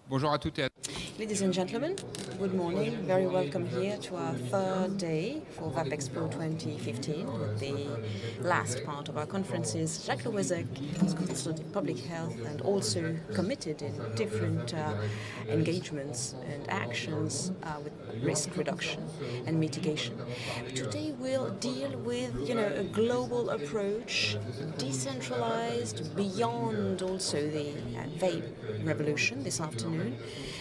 Bonjour à toutes et à Ladies and gentlemen, good morning. Very welcome here to our third day for VAP Expo 2015. With the last part of our conferences, Jacques Louezec is consultant in public health and also committed in different engagements and actions with risk reduction and mitigation. Today we'll deal with, a global approach, decentralized, beyond also the vape revolution this afternoon,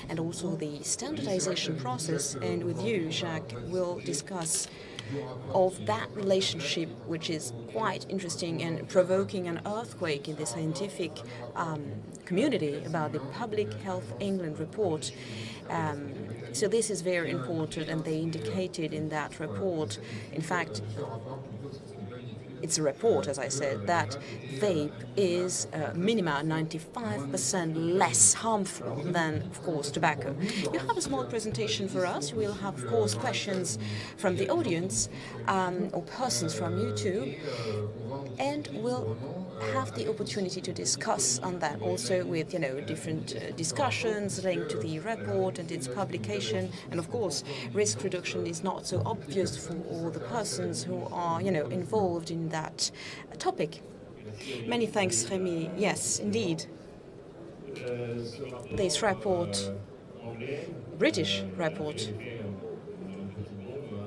and also the standardization process. And with you, Jacques, we'll discuss of that relationship, which is quite interesting and provoking an earthquake in the scientific community about the Public Health England report. So this is very important, and they indicated in that report, in fact, it's a report, as I said, that vape is minima 95% less harmful than, of course, tobacco. You have a small presentation for us. We'll have, of course, questions from the audience or persons from YouTube, and we'll have the opportunity to discuss on that also with, different discussions linked to the report and its publication. And of course, risk reduction is not so obvious for all the persons who are, involved in that topic. Many thanks, Remy. Yes, indeed. This report, British report,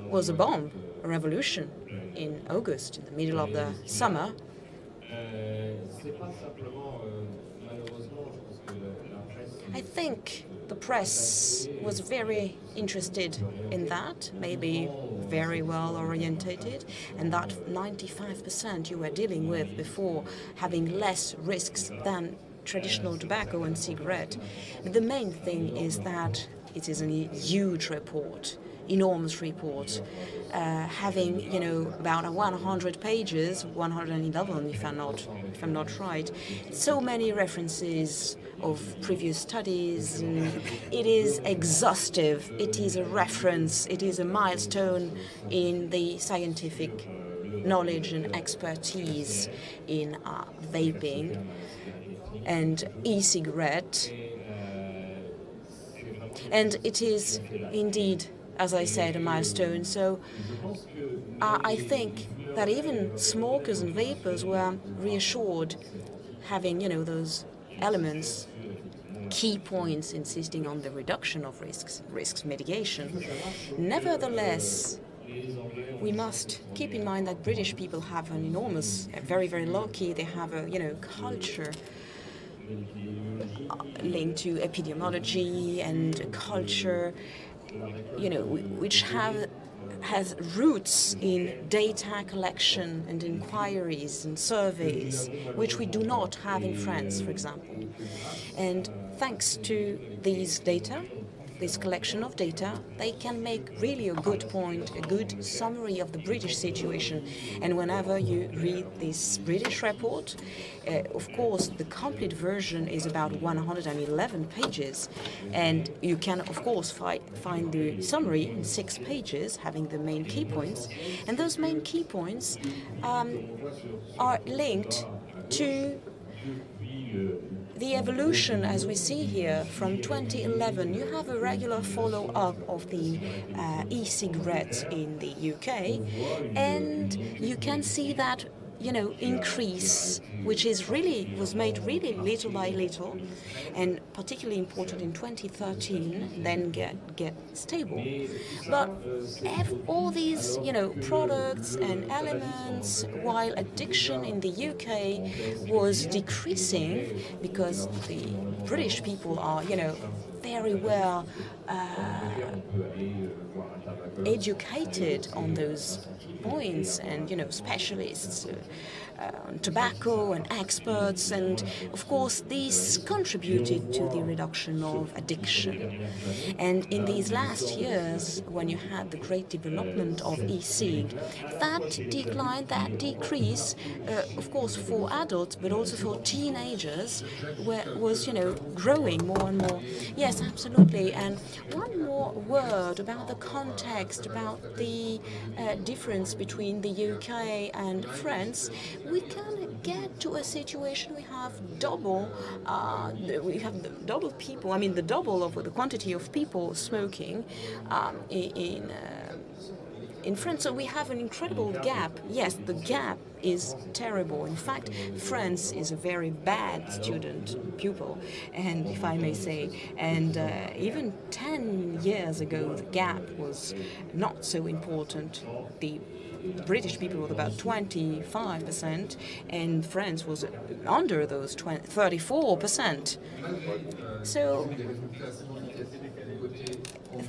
was a bomb, a revolution in August, in the middle of the summer. I think the press was very interested in that, maybe very well orientated, and that 95% you were dealing with before having less risks than traditional tobacco and cigarette. The main thing is that it is a huge report, enormous report, having about 100 pages, 111 if I'm not right. So many references of previous studies. It is exhaustive. It is a reference. It is a milestone in the scientific knowledge and expertise in vaping and e-cigarette. And it is indeed, as I said, a milestone. So I think that even smokers and vapers were reassured, having, those elements, key points insisting on the reduction of risks mitigation. Nevertheless, we must keep in mind that British people have an enormous, very, very lucky, they have a, culture linked to epidemiology and culture, which has roots in data collection and inquiries and surveys, which we do not have in France, for example. And thanks to these data, this collection of data, they can make really a good point, a good summary of the British situation. And whenever you read this British report, of course, the complete version is about 111 pages. And you can, of course, find the summary in 6 pages, having the main key points. And those main key points are linked to the evolution, as we see here, from 2011. You have a regular follow-up of the e-cigarettes in the UK, and you can see that, increase, which was made really little by little, and particularly important in 2013, then get stable. But all these, products and elements, while addiction in the UK was decreasing, because the British people are, very well educated on those points, and specialists on tobacco and experts, and of course these contributed to the reduction of addiction. And in these last years, when you had the great development of e-cig, that decline, that decrease, of course for adults but also for teenagers, was growing more and more. Yes, absolutely. And one more word about the context, about the difference between the UK and France. we can get to a situation we have double people. I mean, the double of the quantity of people smoking in France. So we have an incredible gap. Yes, the gap is terrible. In fact, France is a very bad pupil, and if I may say, and even 10 years ago the gap was not so important. The British people were about 25%, and France was under those 34%. So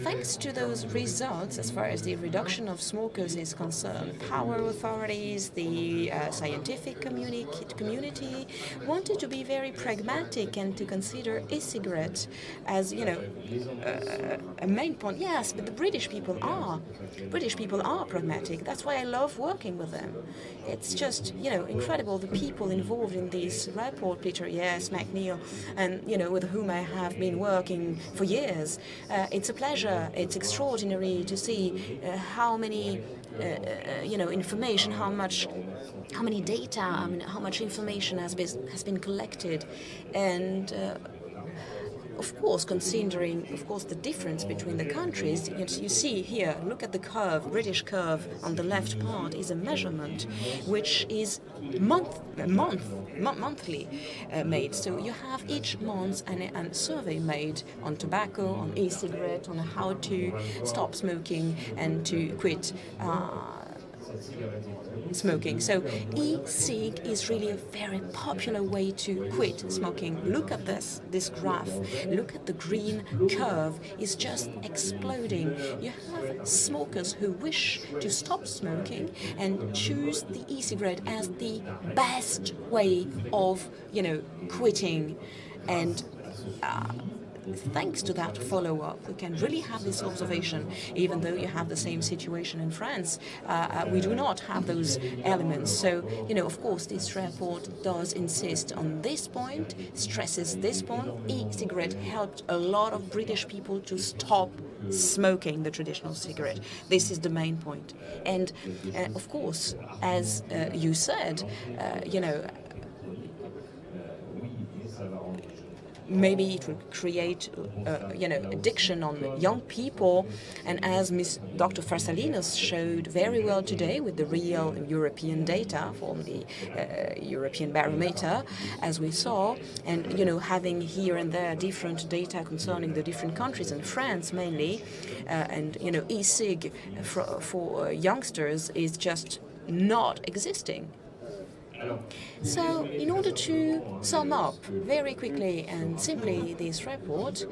thanks to those results, as far as the reduction of smokers is concerned, power authorities, the scientific community wanted to be very pragmatic and to consider e-cigarettes as, you know, a main point. Yes, but the British people are pragmatic. That's why I love working with them. It's just, you know, incredible, the people involved in this report, Peter Yes, McNeil, and, you know, with whom I have been working for years. It's a pleasure. It's extraordinary to see how many, you know, information, how many data, I mean, how much information has been collected, and of course, considering, of course, the difference between the countries. You see here, look at the curve, British curve on the left part is a measurement which is monthly made. So you have each month a survey made on tobacco, on e-cigarette, on how to stop smoking and to quit smoking. So e-cig is really a very popular way to quit smoking. Look at this graph. Look at the green curve. It's just exploding. You have smokers who wish to stop smoking and choose the e-cigarette as the best way of, you know, quitting. And thanks to that follow-up, we can really have this observation. Even though you have the same situation in France, we do not have those elements. So, you know, of course, this report does insist on this point, stresses this point. E-cigarette helped a lot of British people to stop smoking the traditional cigarette. This is the main point. And, of course, as you said, you know, maybe it will create, you know, addiction on young people. And as Dr. Farsalinos showed very well today with the real European data from the European Barometer, as we saw, and, you know, having here and there different data concerning the different countries, and France mainly, and, you know, e-cig for youngsters is just not existing. So, in order to sum up very quickly and simply this report,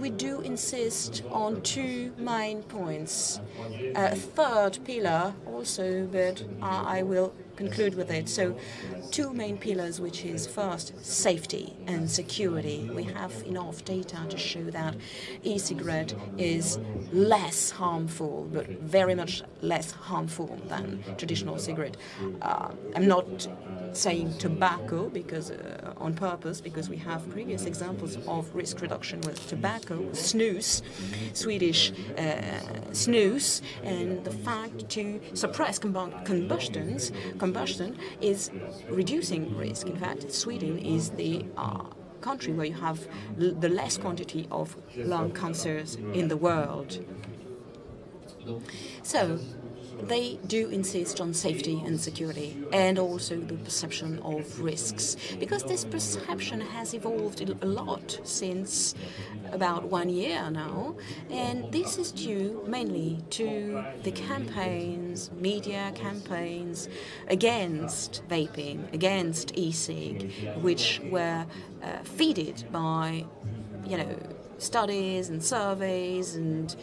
we do insist on two main points. A third pillar also, but I will conclude with it. So, two main pillars, which is first safety and security. We have enough data to show that e-cigarette is less harmful, but very much less harmful than traditional cigarette. I'm not saying tobacco because on purpose, because we have previous examples of risk reduction with tobacco, snus, Swedish snus, and the fact to suppress combustion is reducing risk. In fact, Sweden is the country where you have the less quantity of lung cancers in the world. So they do insist on safety and security, and also the perception of risks, because this perception has evolved a lot since about 1 year now, and this is due mainly to the campaigns, media campaigns against vaping, against e-cig, which were fed by, you know, studies and surveys, and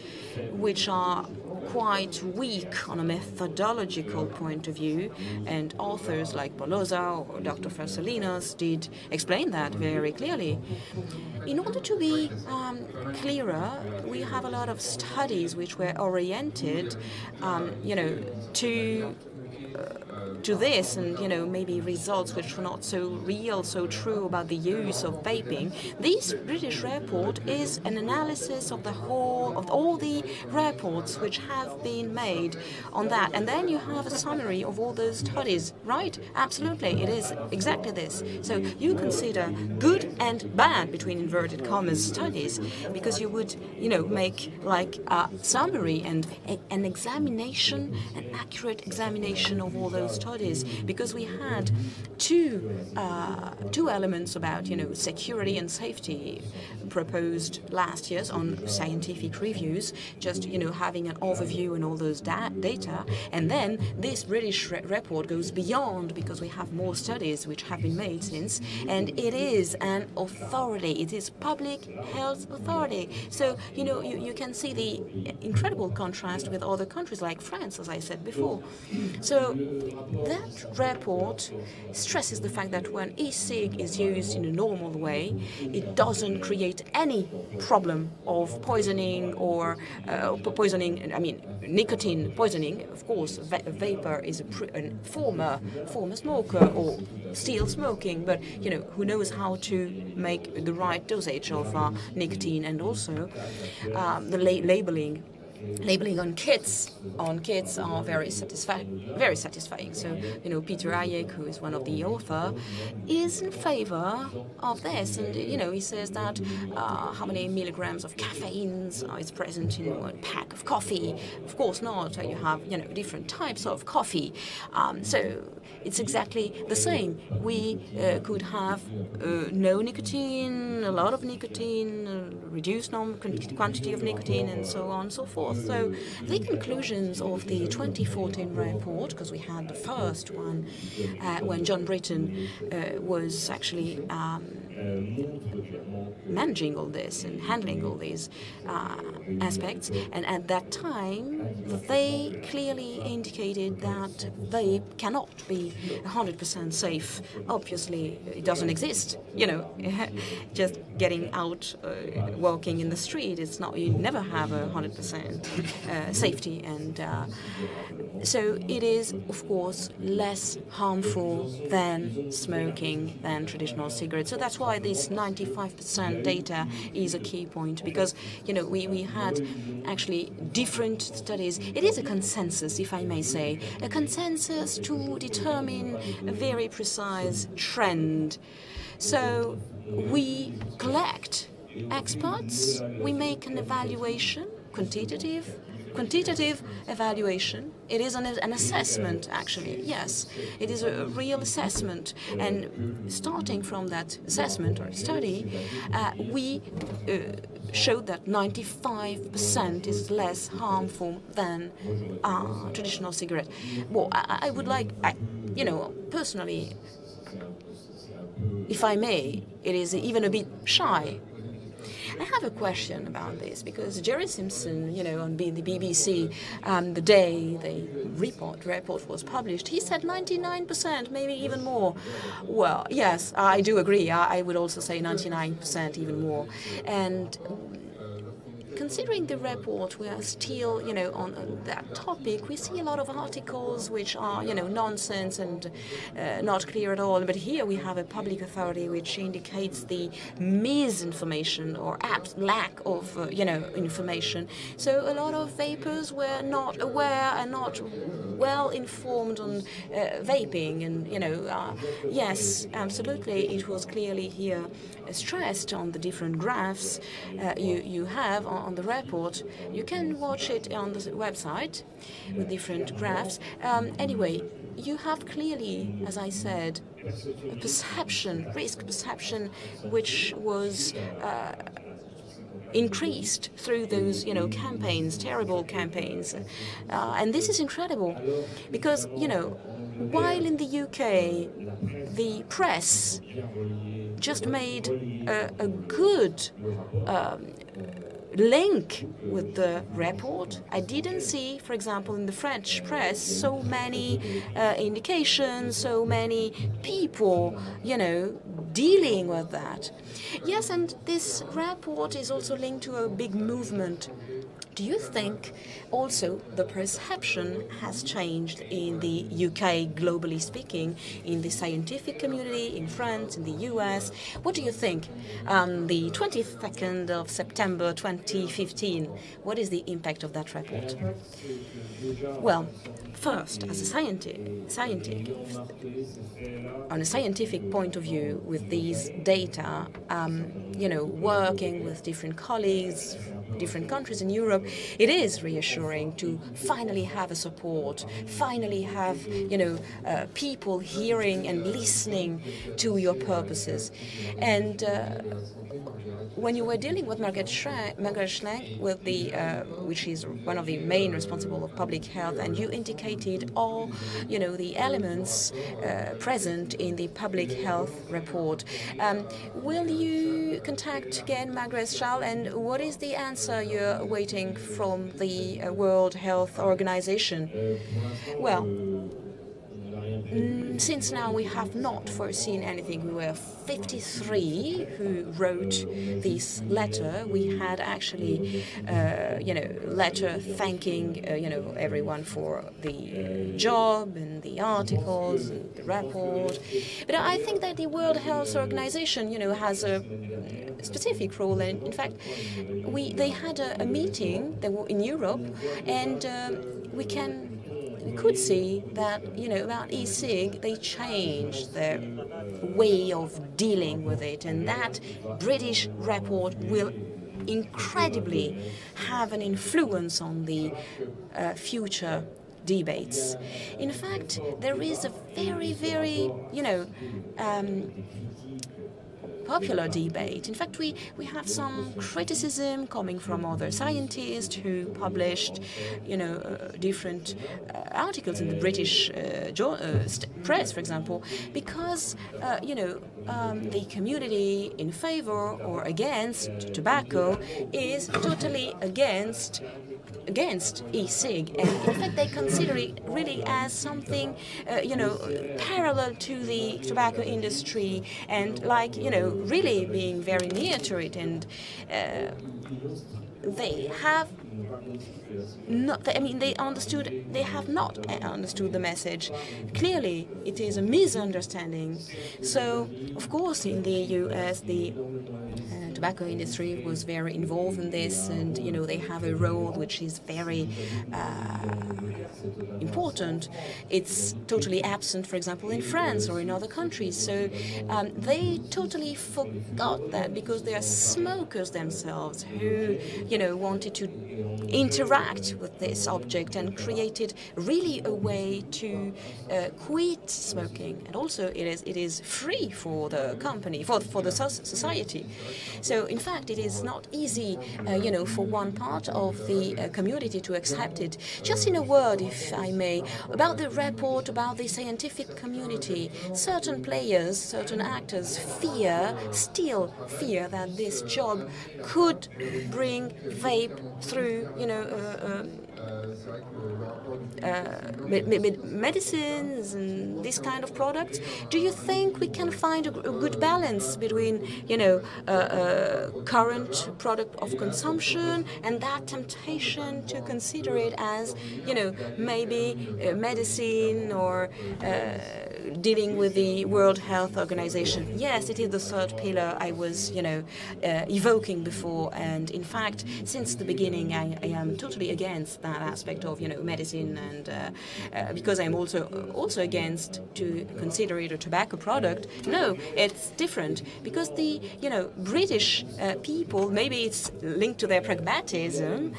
which are quite weak on a methodological point of view, and authors like Boloza or Dr. Farsalinos did explain that very clearly. In order to be clearer, we have a lot of studies which were oriented, you know, to to this and, you know, maybe results which were not so real, so true about the use of vaping, this British report is an analysis of the whole, of all the reports which have been made on that. And then you have a summary of all those studies, right? Absolutely, it is exactly this. So you consider good and bad, between inverted commas, studies, because you would, you know, make like a summary and an examination, an accurate examination of all those studies, because we had two elements about, you know, security and safety proposed last year on scientific reviews, just, you know, having an overview and all those data, and then this British report goes beyond, because we have more studies which have been made since, and it is an authority, it is public health authority. So, you know, you can see the incredible contrast with other countries like France, as I said before. So that report stresses the fact that when e-cig is used in a normal way, it doesn't create any problem of poisoning or nicotine poisoning. Of course, vapor is a former smoker or still smoking, but, you know, who knows how to make the right dosage of nicotine, and also the labeling on kits are very satisfying. So, you know, Peter Hayek, who is one of the authors, is in favor of this, and, you know, he says that how many milligrams of caffeine is present in one pack of coffee? Of course not. You have, you know, different types of coffee. So it's exactly the same. We could have no nicotine, a lot of nicotine, reduced quantity of nicotine, and so on and so forth. So the conclusions of the 2014 report, because we had the first one when John Britton was actually managing all this and handling all these aspects, and at that time they clearly indicated that vape cannot be 100% safe. Obviously, it doesn't exist. You know, just getting out, walking in the street, it's not. You never have 100% safety, and so it is, of course, less harmful than smoking, than traditional cigarettes. So that's why this 95% data is a key point, because, you know, we had actually different studies. It is a consensus, if I may say, a consensus to determine a very precise trend. So we collect experts, we make an evaluation, quantitative evaluation. It is an assessment, actually. Yes, it is a real assessment. And starting from that assessment or study, we showed that 95% is less harmful than traditional cigarette. Well, I would like, you know, personally, if I may, it is even a bit shy. I have a question about this, because Jerry Simpson, you know, on the BBC, the day the report was published, he said 99%, maybe even more. Well, yes, I do agree. I would also say 99%, even more. And considering the report, we are still, you know, on that topic. We see a lot of articles which are, you know, nonsense and not clear at all. But here we have a public authority which indicates the misinformation or lack of, you know, information. So a lot of vapers were not aware and not well informed on vaping. And, you know, yes, absolutely, it was clearly here stressed on the different graphs you have on the report. You can watch it on the website with different graphs. Anyway, you have clearly, as I said, a perception, risk perception, which was increased through those, you know, campaigns, terrible campaigns. And this is incredible because, you know, while in the UK, the press just made a good link with the report. I didn't see, for example, in the French press, so many indications, so many people, you know, dealing with that. Yes, and this report is also linked to a big movement do you think also the perception has changed in the UK, globally speaking, in the scientific community, in France, in the US? What do you think? The 22nd of September 2015, what is the impact of that report? Well, first, as a scientist, on a scientific point of view, with these data, working with different colleagues, different countries in Europe, it is reassuring to finally have a support, finally have, people hearing and listening to your purposes. And when you were dealing with Margaret Schlenk, with which is one of the main responsible of public health, and you indicated all, the elements present in the public health report. Will you contact again Margaret Schlenk, and what is the answer you're waiting from the World Health Organization? Well, since now we have not foreseen anything. We were 53 who wrote this letter. We had actually, letter thanking, everyone for the job and the articles and the report. But I think that the World Health Organization, has a specific role. And in fact, they had a meeting in Europe, and we could see that, about e-cig, they changed their way of dealing with it, and that British report will incredibly have an influence on the future debates. In fact, there is a very, very, popular debate. In fact, we have some criticism coming from other scientists who published, different articles in the British press, for example, because, the community in favor or against tobacco is totally against e-cig, and in fact they consider it really as something parallel to the tobacco industry, and really being very near to it, and they have not. They have not understood the message. Clearly, it is a misunderstanding. So, of course, in the US, the tobacco industry was very involved in this, and they have a role which is very important. It's totally absent, for example, in France or in other countries. So they totally forgot that, because they are smokers themselves who, wanted to interact with this object and created really a way to quit smoking. And also, it is free for the company, for the society. So, in fact, it is not easy, for one part of the community to accept it. Just in a word, if I may, about the report, about the scientific community, certain players, certain actors still fear that this job could bring vape through, medicines and this kind of products. Do you think we can find a good balance between, current product of consumption and that temptation to consider it as, maybe medicine or dealing with the World Health Organization? Yes, it is the third pillar I was, evoking before, and in fact, since the beginning, I am totally against that aspect of, medicine, and because I'm also against to consider it a tobacco product. No, it's different, because the, British people, maybe it's linked to their pragmatism,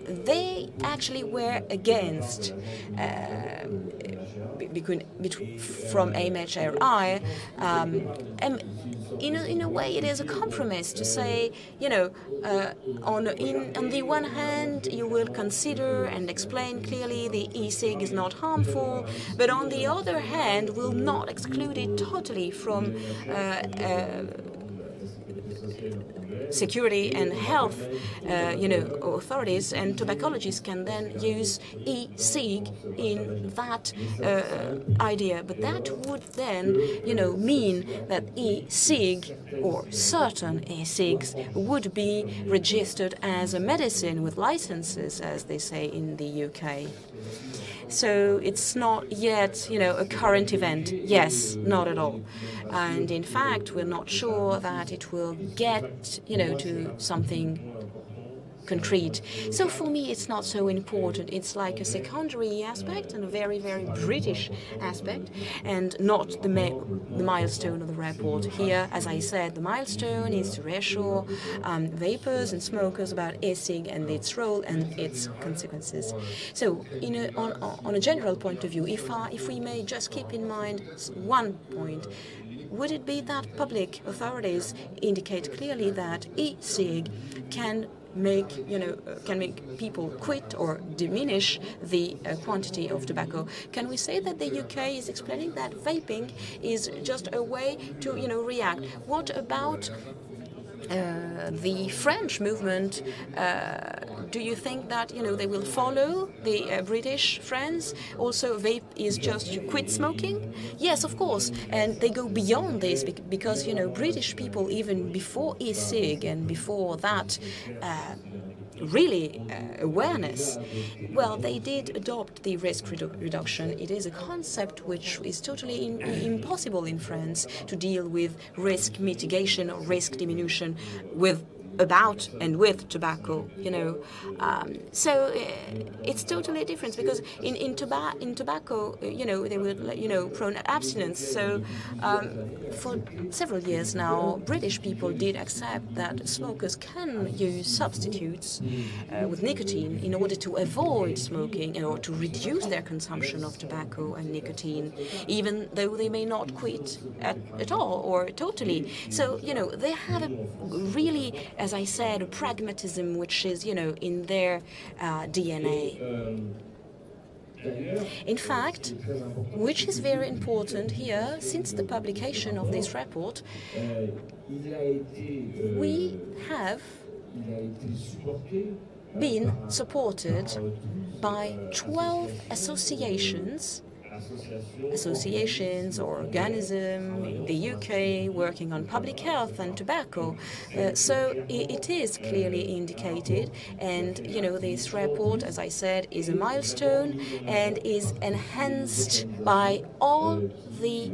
they actually were against from MHRI, in a way it is a compromise to say, on the one hand you will consider and explain clearly the e-cig is not harmful, but on the other hand will not exclude it totally from security and health, authorities and tobaccologists can then use e-cig in that idea. But that would then, mean that e-cig or certain e-cigs would be registered as a medicine with licenses, as they say in the UK. So it's not yet, a current event. Yes, not at all. And in fact, we're not sure that it will get, to something concrete. So for me, it's not so important. It's like a secondary aspect and a very, very British aspect, and not the milestone of the report. Here, as I said, the milestone is to reassure vapers and smokers about e-cig and its role and its consequences. So, on a general point of view, if we may just keep in mind one point, would it be that public authorities indicate clearly that e-cig can make people quit or diminish the quantity of tobacco? Can we say that the UK is explaining that vaping is just a way to react? What about the French movement? Do you think that they will follow the British friends? Also, vape is just to quit smoking? Yes, of course, and they go beyond this because British people, even before e-cig and before that awareness, well, they did adopt the risk reduction. It is a concept which is totally impossible in France to deal with risk mitigation or risk diminution with tobacco, so it's totally different because in tobacco, they would prone abstinence. So for several years now, British people did accept that smokers can use substitutes with nicotine in order to avoid smoking or to reduce their consumption of tobacco and nicotine, even though they may not quit at all or totally. So they have a really, as I said, a pragmatism which is, in their DNA. In fact, which is very important here, since the publication of this report, we have been supported by 12 associations or organisms in the UK working on public health and tobacco. So it is clearly indicated, and this report, as I said, is a milestone and is enhanced by all the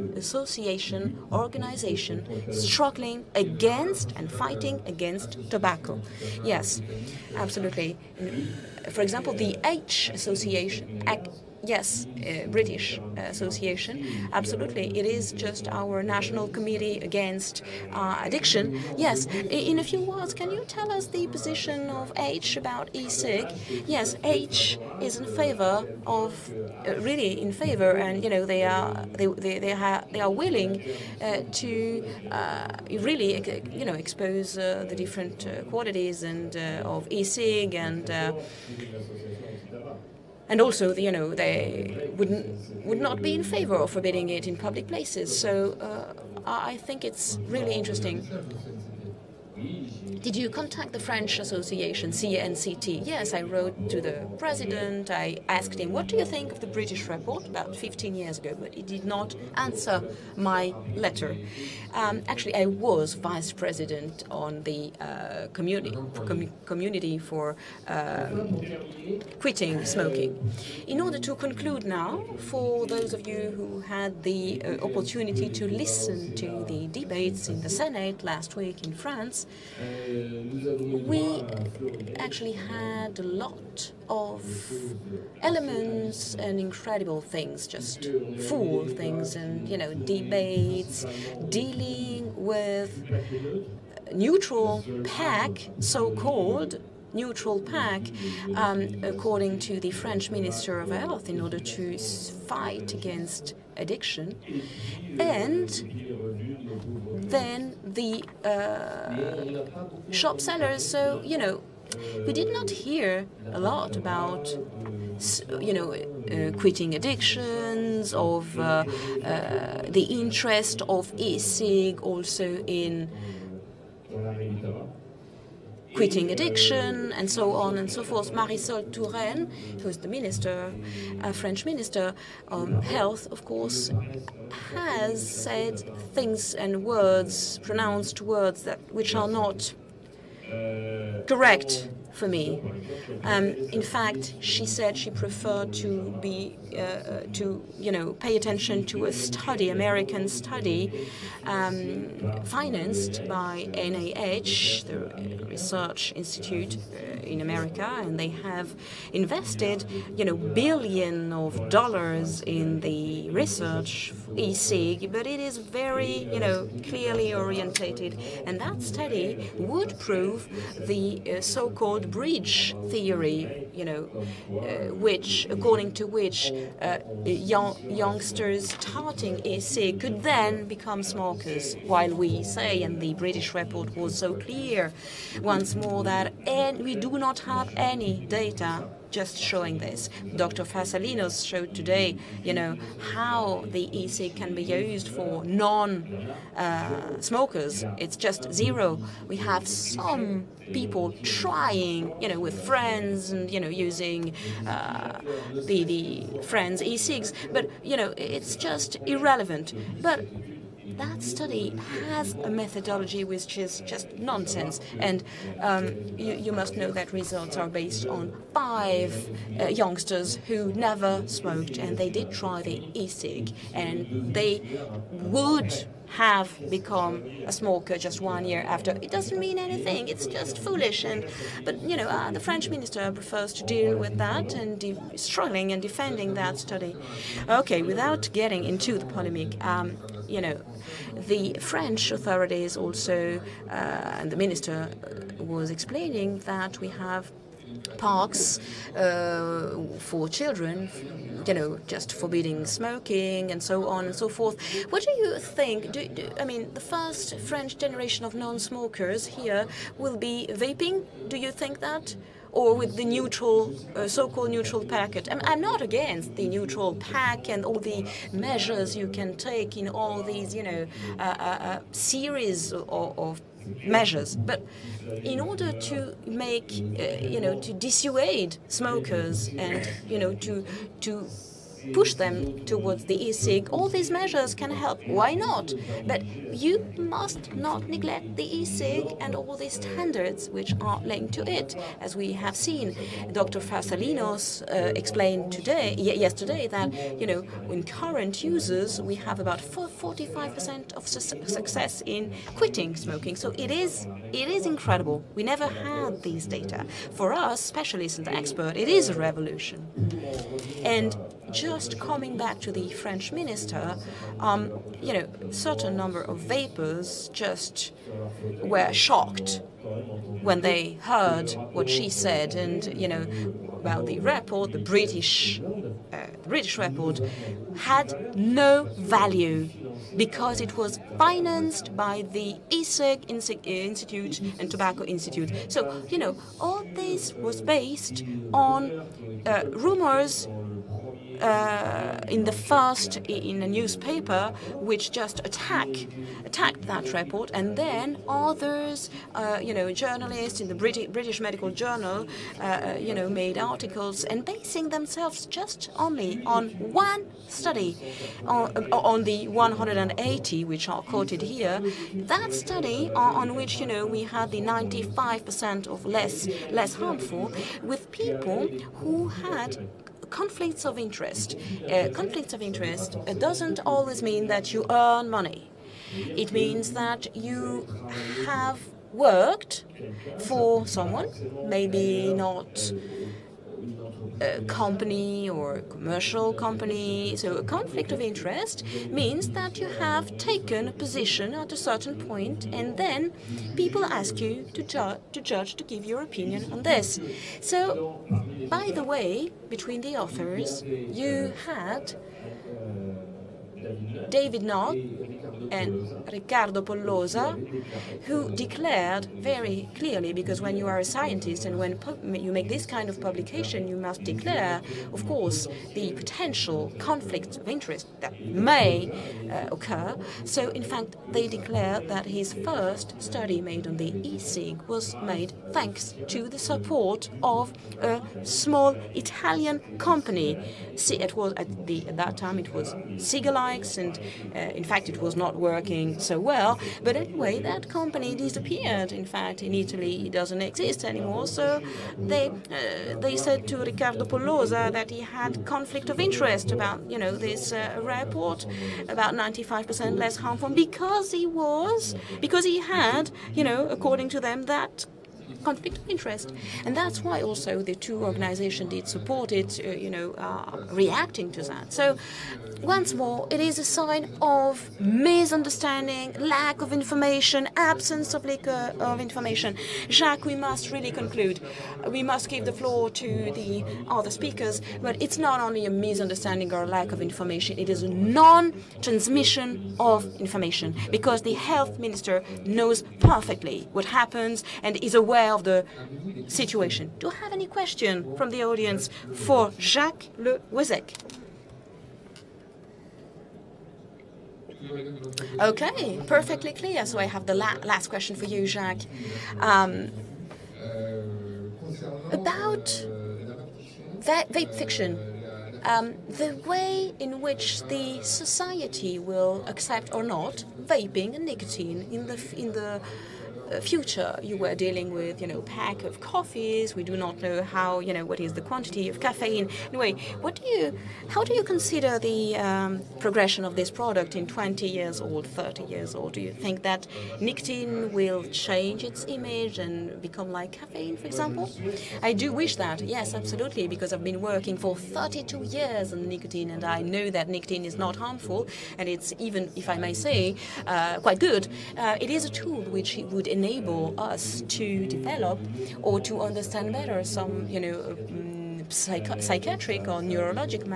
organization struggling against and fighting against tobacco. Yes, absolutely. For example, the H Association. Yes, British Association. Absolutely, it is just our national committee against addiction. Yes, in a few words, can you tell us the position of H about e-cig? Yes, H is in favor of, really in favor, and they are willing to really expose the different qualities and of e-cig and also, they would not be in favor of forbidding it in public places. So I think it's really interesting. Did you contact the French Association, CNCT? Yes, I wrote to the president. I asked him, what do you think of the British report about 15 years ago? But he did not answer my letter. Actually, I was vice president on the community for quitting smoking. In order to conclude now, for those of you who had the opportunity to listen to the debates in the Senate last week in France, we actually had a lot of elements and incredible things, just full things, and debates dealing with neutral pack, so-called neutral pack, according to the French Minister of Health, in order to fight against addiction, and then the shop sellers. So we did not hear a lot about quitting addictions, of the interest of e-cig also in quitting addiction, and so on and so forth. Marisol Touraine, who's the minister, French minister of health, of course, has said things and words, pronounced words which are not correct for me. In fact, she said she preferred to pay attention to a study, American study, financed by NIH, the research institute in America, and they have invested, billions of dollars in the research e-cig, but it is very, clearly orientated, and that study would prove the so-called bridge theory, according to which youngsters starting e-cig could then become smokers, while we say, and the British report was so clear once more, that we do not have any data just showing this. Dr. Fasalinos showed today, how the e-cig can be used for non-smokers. It's just zero. We have some people trying, with friends and, using the friends e-cigs, but, it's just irrelevant. But that study has a methodology which is just nonsense, and you must know that results are based on 5 youngsters who never smoked, and they did try the e-cig, and they would have become a smoker just 1 year after. It doesn't mean anything. It's just foolish. But the French minister prefers to deal with that and struggling and defending that study. Okay, without getting into the polemic, the French authorities also, and the minister was explaining that we have parks for children, just forbidding smoking and so on and so forth. What do you think? The first French generation of non-smokers here will be vaping? Do you think that? Or with the neutral, so-called neutral packet? I'm not against the neutral pack and all the measures you can take in all these, series of measures, but in order to make, to dissuade smokers and, to push them towards the e-cig, all these measures can help. Why not? But you must not neglect the e-cig and all these standards which are linked to it. As we have seen, Dr. Fasalinos explained yesterday that, in current users, we have about 45% of success in quitting smoking. So it is incredible. We never had these data. For us, specialists and experts, it is a revolution. And just coming back to the French minister, certain number of vapers just were shocked when they heard what she said, and about the report, the British report had no value because it was financed by the e-cig Institute and Tobacco Institute. So all this was based on rumors in a newspaper, which just attacked that report, and then others, journalists in the British Medical Journal, made articles and basing themselves just only on one study, on the 180 which are quoted here. That study on which we had the 95% of less harmful, with people who had conflicts of interest. Conflicts of interest doesn't always mean that you earn money. It means that you have worked for someone, maybe not a company or a commercial company. So a conflict of interest means that you have taken a position at a certain point, and then people ask you to judge, to give your opinion on this. So, by the way, between the authors, you had David Knott and Riccardo Pollosa, who declared very clearly, because when you are a scientist and when you make this kind of publication, you must declare, of course, the potential conflict of interest that may occur. So, in fact, they declared that his first study made on the e-cig was made thanks to the support of a small Italian company. It was at that time it was Sigalikes, and in fact it was not working so well. But anyway, that company disappeared. In fact, in Italy it doesn't exist anymore. So they said to Riccardo Pollosa that he had conflict of interest about this report, about 95% less harmful, because he had according to them that conflict of interest. And that's why also the two organizations did support it, reacting to that. So once more, it is a sign of misunderstanding, lack of information, absence of information. Jacques, we must really conclude. We must give the floor to the other speakers, but it's not only a misunderstanding or a lack of information, it is a non-transmission of information, because the health minister knows perfectly what happens and is aware of the situation. Do I have any question from the audience for Jacques Le Wozek? Okay, perfectly clear. So I have the last question for you, Jacques. About vape fiction, the way in which the society will accept or not vaping and nicotine in the future. You were dealing with, pack of coffees. We do not know how, what is the quantity of caffeine. Anyway, how do you consider the progression of this product in 20 years old, 30 years old? Do you think that nicotine will change its image and become like caffeine, for example? I do wish that, yes, absolutely, because I've been working for 32 years on nicotine, and I know that nicotine is not harmful, and it's even, if I may say, quite good. It is a tool which would enable us to develop or to understand better some, psychiatric or neurologic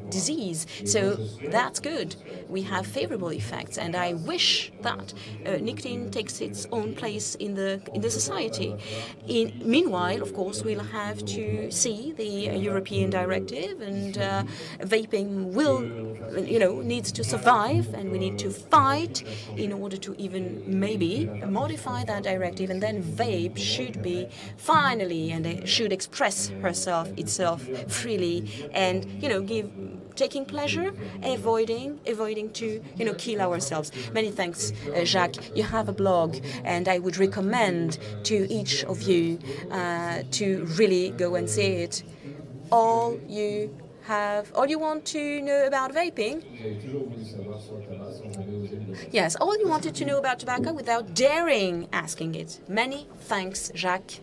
disease. So that's good. We have favorable effects, and I wish that nicotine takes its own place in the society. Meanwhile, of course, we'll have to see the European directive, and vaping will, needs to survive, and we need to fight in order to even maybe modify that directive, and then vape should be finally, and it should express itself freely, and taking pleasure, avoiding to kill ourselves. Many thanks, Jacques. You have a blog, and I would recommend to each of you to really go and see it. All you want to know about vaping? Yes, all you wanted to know about tobacco without daring asking it. Many thanks, Jacques.